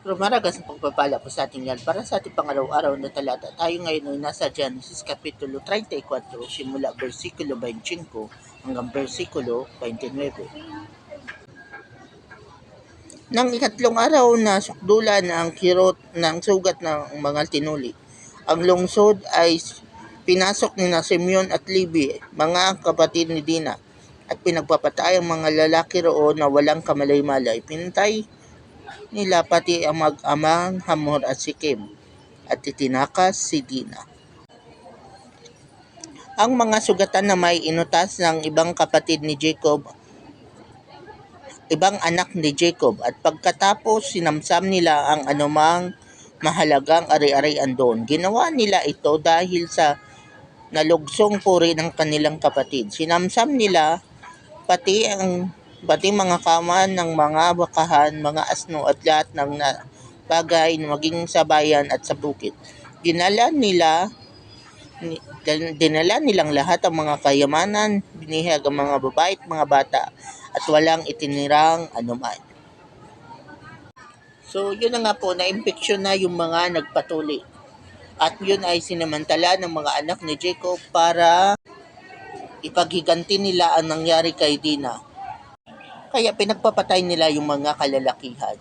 Rumaragas ang pagpapala po sa ating yan para sa ating pangaraw-araw na talata. Tayo ngayon ay nasa Genesis Kapitulo 34, simula versikulo 25 hanggang versikulo 29. Nang ikatlong araw na sukdulan ang kirot ng sugat ng mga tinuli. Ang lungsod ay pinasok ni Simeon at Levi, mga kapatid ni Dina, at pinagpapatay ang mga lalaki roon na walang kamalay-malay. Pinatay nila pati ang mag-amang Hamor at Sikem, at itinakas si Dina. Ang mga sugatan na may inutas ng ibang kapatid ni Jacob, ibang anak ni Jacob, at pagkatapos sinamsam nila ang anumang mahalagang ari-arian doon. Ginawa nila ito dahil sa nalugsong puri ng kanilang kapatid. Sinamsam nila pati mga kaman ng mga bakahan, mga asno at lahat ng bagay na maging sa bayan at sa bukid. Dinala nilang lahat ang mga kayamanan, binihag ang mga babae at mga bata, at walang itinirang anuman. So, yun na nga po, na-impeksyon na yung mga nagpatuli. At yun ay sinamantala ng mga anak ni Jacob para ipaghiganti nila ang nangyari kay Dina. Kaya pinagpapatay nila yung mga kalalakihan.